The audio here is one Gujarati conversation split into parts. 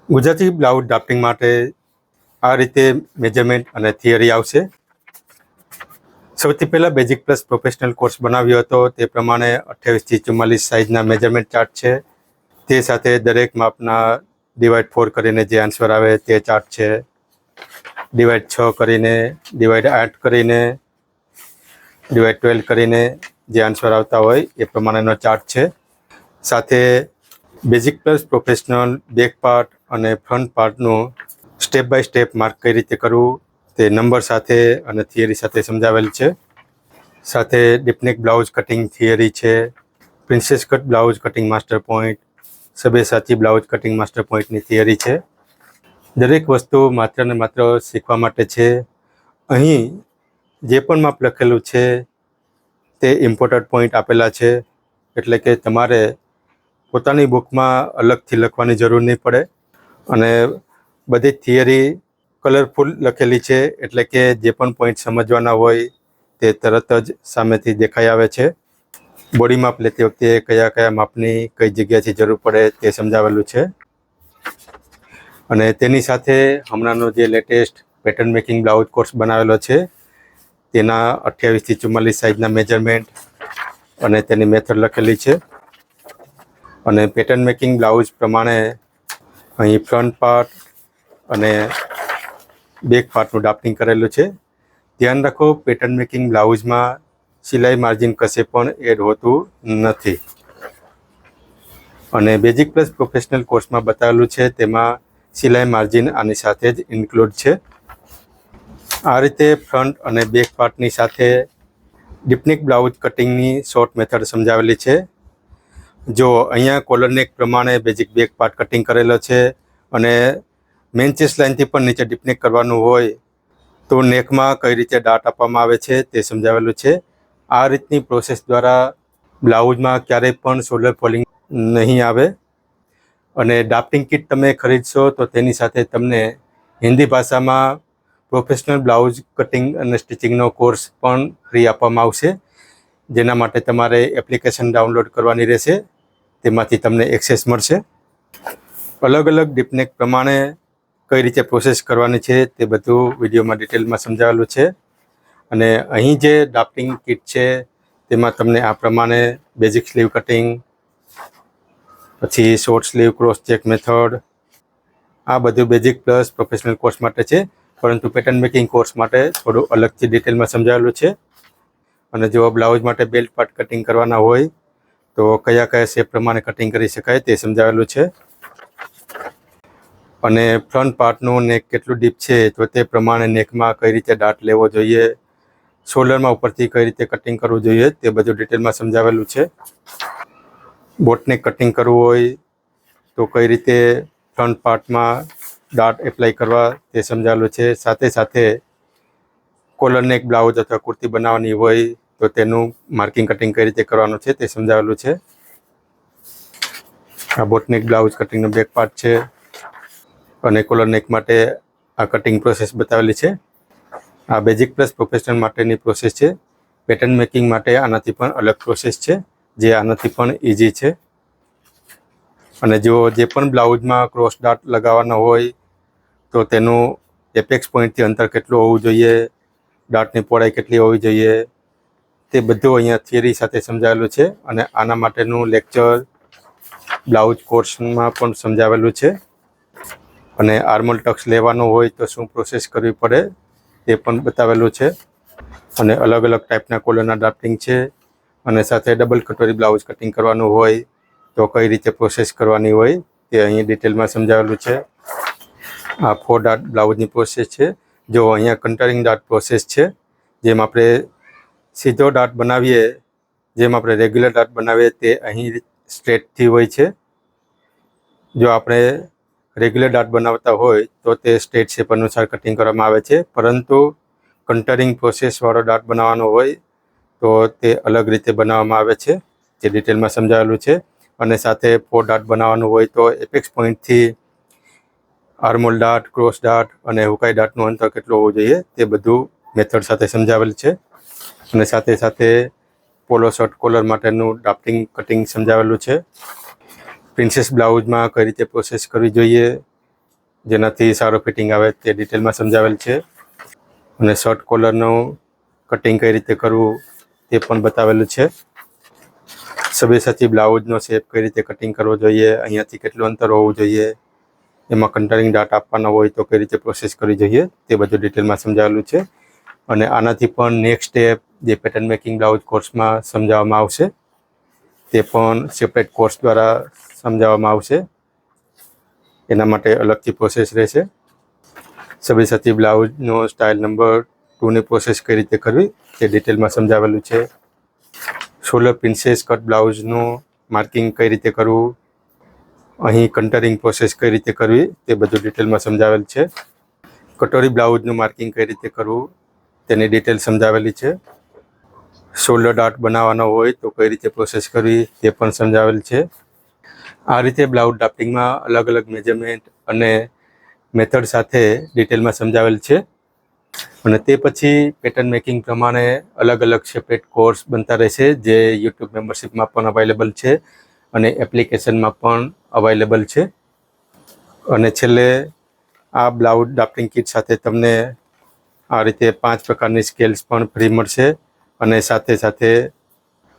ગુજરાતી બ્લાઉઝ ડ્રાફ્ટિંગ માટે આ રીતે મેજરમેન્ટ અને થિયરી આવશે. સૌથી પહેલાં બેઝિક પ્લસ પ્રોફેશનલ કોર્સ બનાવ્યો હતો તે પ્રમાણે 28થી 44 સાઇઝના મેજરમેન્ટ ચાર્ટ છે. તે સાથે દરેક માપના ડિવાઇડ 4 કરીને જે આન્સર આવે તે ચાર્ટ છે. ડિવાઇડ 6 કરીને, ડિવાઇડ 8 કરીને, ડિવાઇડ 12 કરીને જે આન્સર આવતા હોય એ પ્રમાણેનો ચાર્ટ છે. સાથે basic plus professional back part અને ફ્રન્ટ પાર્ટનું સ્ટેપ બાય સ્ટેપ માર્ક કઈ રીતે કરવું તે નંબર સાથે અને થિયરી સાથે સમજાવેલ છે. સાથે ડીપનેક બ્લાઉઝ કટિંગ થિયરી છે, princess cut blouse cutting master point, Sabyasachi blouse cutting master પોઈન્ટની થિયરી છે. દરેક વસ્તુ માત્ર ને માત્ર શીખવા માટે છે. અહીં જે પણ માપ લખેલું છે તે ઇમ્પોર્ટન્ટ પોઈન્ટ આપેલા છે, એટલે કે તમારે પોતાની બુકમાં અલગથી લખવાની જરૂર નહીં પડે. અને બધી થિયરી કલરફુલ લખેલી છે, એટલે કે જે પણ પોઈન્ટ સમજવાના હોય તે તરત જ સામેથી દેખાઈ આવે છે. બોડી માપ લેતી વખતે કયા કયા માપની કઈ જગ્યાથી જરૂર પડે તે સમજાવેલું છે. અને તેની સાથે હમણાંનો જે latest pattern making blouse course બનાવેલો છે તેના 28થી 44 સાઇઝના મેજરમેન્ટ અને તેની મેથડ લખેલી છે. અને પેટર્ન મેકિંગ બ્લાઉઝ પ્રમાણે અહીં ફ્રન્ટ પાર્ટ અને બેક પાર્ટનું ડ્રાફ્ટિંગ કરેલું છે. ધ્યાન રાખો, પેટર્ન મેકિંગ બ્લાઉઝમાં સિલાઈ માર્જિન કશે પણ એડ હોતું નથી. અને બેઝિક પ્લસ પ્રોફેશનલ કોર્સમાં બતાવેલું છે તેમાં સિલાઈ માર્જિન આની સાથે જ ઇન્ક્લુડ છે. આ રીતે ફ્રન્ટ અને બેક પાર્ટની સાથે ડીપનેક બ્લાઉઝ કટિંગની શોર્ટ મેથડ સમજાવેલી છે. જો અહીંયા કોલર નેક પ્રમાણે બેઝિક બેક પાર્ટ કટિંગ કરેલો છે અને મેન ચેસ્ટ લાઇનથી પણ નીચે ડીપનેક કરવાનું હોય તો નેકમાં કઈ રીતે ડાટ આપવામાં આવે છે તે સમજાવેલું છે. આ રીતની પ્રોસેસ દ્વારા બ્લાઉઝમાં ક્યારેય પણ શોલ્ડર ફોલિંગ નહીં આવે. અને ડ્રાફ્ટિંગ કિટ તમે ખરીદશો તો તેની સાથે તમને હિન્દી ભાષામાં પ્રોફેશનલ બ્લાઉઝ કટિંગ અને સ્ટિચિંગનો કોર્સ પણ ફ્રી આપવામાં આવશે. જેના માટે તમારે એપ્લિકેશન ડાઉનલોડ કરવાની રહેશે, તેમાંથી તમને એક્સેસ મળશે. અલગ અલગ ડીપનેક પ્રમાણે કઈ રીતે પ્રોસેસ કરવાની છે તે બધું વિડીયોમાં ડિટેલમાં સમજાવેલું છે. અને અહીં જે ડ્રાફ્ટિંગ કિટ છે તેમાં તમને આ પ્રમાણે બેઝિક સ્લીવ કટિંગ, પછી short sleeve cross check method, આ બધું બેઝિક પ્લસ પ્રોફેશનલ કોર્સ માટે છે. પરંતુ પેટર્ન મેકિંગ કોર્સ માટે થોડું અલગથી ડિટેલમાં સમજાવેલું છે. અને જો બ્લાઉઝ માટે બેલ્ટ પાર્ટ કટિંગ કરવાના હોય તો કયા કયા શેપ પ્રમાણે કટિંગ કરી શકાય તે સમજાવેલું છે. અને ફ્રન્ટ પાર્ટનું નેક કેટલું ડીપ છે તો તે પ્રમાણે નેકમાં કઈ રીતે ડાટ લેવો જોઈએ, શોલ્ડરમાં ઉપરથી કઈ રીતે કટિંગ કરવું જોઈએ તે બધું ડિટેલમાં સમજાવેલું છે. બોટનેક કટિંગ કરવું હોય તો કઈ રીતે ફ્રન્ટ પાર્ટમાં ડાટ એપ્લાય કરવા તે સમજાવેલું છે. સાથે સાથે કોલર નેક બ્લાઉઝ અથવા કુર્તી બનાવવાની હોય તો તેનું માર્કિંગ કટિંગ કઈ રીતે કરવાનું છે તે સમજાવેલું છે. આ બોટનેક બ્લાઉઝ કટિંગનો બેક પાર્ટ છે અને કોલર નેક માટે આ કટિંગ પ્રોસેસ બતાવેલી છે. આ બેઝિક પ્લસ પ્રોફેશનલ માટેની પ્રોસેસ છે. પેટર્ન મેકિંગ માટે આનાથી પણ અલગ પ્રોસેસ છે જે આનાથી પણ ઇઝી છે. અને જો જે પણ બ્લાઉઝમાં ક્રોસ ડાટ લગાવવાનો હોય તો તેનું એપેક્સ પોઈન્ટથી અંતર કેટલું હોવું જોઈએ, ડાટની પહોળાઈ કેટલી હોવી જોઈએ તે બધું અહીંયા થિયરી સાથે સમજાવેલું છે. અને આના માટેનું લેક્ચર બ્લાઉઝ કોર્સમાં પણ સમજાવેલું છે. અને આર્મોલ ટક્સ લેવાનું હોય તો શું પ્રોસેસ કરવી પડે તે પણ બતાવેલું છે. અને અલગ અલગ ટાઈપના કોલરના ડ્રાફ્ટિંગ છે. અને સાથે ડબલ કટોરી બ્લાઉઝ કટિંગ કરવાનું હોય તો કઈ રીતે પ્રોસેસ કરવાની હોય તે અહીં ડિટેલમાં સમજાવેલું છે. આ 4 ડાટ બ્લાઉઝની પ્રોસેસ છે. જો અહીંયા કન્ટરિંગ ડાટ પ્રોસેસ છે, જેમ આપણે સીધો ડાટ બનાવીએ, જેમ આપણે રેગ્યુલર ડાટ બનાવીએ તે અહીં સ્ટ્રેટથી હોય છે. જો આપણે રેગ્યુલર ડાટ બનાવતા હોય તો તે સ્ટ્રેટ શેપ અનુસાર કટિંગ કરવામાં આવે છે. પરંતુ કન્ટરિંગ પ્રોસેસવાળો ડાટ બનાવવાનો હોય તો તે અલગ રીતે બનાવવામાં આવે છે, જે ડિટેલમાં સમજાવેલું છે. અને સાથે 4 ડાટ બનાવવાનું હોય તો એપેક્સ પોઈન્ટથી આર્મોલ ડાટ, ક્રોસ ડાટ અને હુકાઈ ડાટનું અંતર કેટલું હોવું જોઈએ તે બધું મેથડ સાથે સમજાવેલ છે. અને સાથે સાથે પોલો શર્ટ કોલર માટેનું ડ્રાફ્ટિંગ કટિંગ સમજાવેલું છે. પ્રિન્સેસ બ્લાઉઝમાં કઈ રીતે પ્રોસેસ કરવી જોઈએ, જેનાથી સારો ફિટિંગ આવે તે ડિટેલમાં સમજાવેલ છે. અને શર્ટ કોલરનું કટિંગ કઈ રીતે કરવું તે પણ બતાવેલું છે. સબ્યસાચી બ્લાઉઝનો શેપ કઈ રીતે કટિંગ કરવો જોઈએ, અહીંયાથી કેટલું અંતર હોવું જોઈએ, એમાં કન્ટરિંગ ડાટ આપવાનો હોય તો કઈ રીતે પ્રોસેસ કરવી જોઈએ તે બધું ડિટેલમાં સમજાવેલું છે. અને આનાથી પણ નેક્સ્ટ સ્ટેપ જે પેટર્ન મેકિંગ બ્લાઉઝ કોર્સમાં સમજાવવામાં આવશે તે પણ સેપરેટ કોર્સ દ્વારા સમજાવવામાં આવશે. એના માટે અલગથી પ્રોસેસ રહેશે. સબ્યસાચી બ્લાઉઝનો સ્ટાઇલ નંબર 2ની પ્રોસેસ કઈ રીતે કરવી તે ડિટેલમાં સમજાવેલું છે. શોલ્ડર પ્રિન્સેસ કટ બ્લાઉઝનું માર્કિંગ કઈ રીતે કરવું, અહીં કન્ટરિંગ પ્રોસેસ કઈ રીતે કરવી તે બધું ડિટેલમાં સમજાવેલ છે. કટોરી બ્લાઉઝનું માર્કિંગ કઈ રીતે કરવું તેની ડિટેલ સમજાવેલી છે. શોલ્ડર ડાર્ટ બનાવવાનો હોય તો કઈ રીતે પ્રોસેસ કરવી તે પણ સમજાવેલ છે. આ રીતે બ્લાઉઝ ડ્રાફ્ટિંગમાં અલગ અલગ મેજરમેન્ટ અને મેથડ સાથે ડિટેલમાં સમજાવેલ છે. અને તે પછી પેટર્ન મેકિંગ પ્રમાણે અલગ અલગ સેપરેટ કોર્સ બનતા રહેશે, જે યુટ્યુબ મેમ્બરશિપમાં પણ અવેલેબલ છે અને એપ્લિકેશનમાં પણ અવેલેબલ છે. અને છેલ્લે આ બ્લાઉઝ ડ્રાફ્ટિંગ કિટ સાથે તમને આ રીતે 5 પ્રકારની સ્કેલ્સ પણ ફ્રી મળશે. અને સાથે સાથે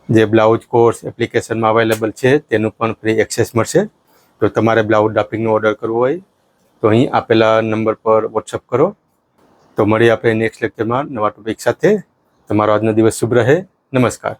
જે બ્લાઉઝ કોર્સ એપ્લિકેશનમાં અવેલેબલ છે તેનું પણ ફ્રી એક્સેસ મળશે. તો તમારે બ્લાઉઝ ડ્રાફ્ટિંગનો ઓર્ડર કરવો હોય તો અહીં આપેલા નંબર પર વોટ્સઅપ કરો. તો મળીએ આપણે નેક્સ્ટ લેક્ચરમાં નવા ટોપિક સાથે. તમારો આજનો દિવસ શુભ રહે. નમસ્કાર.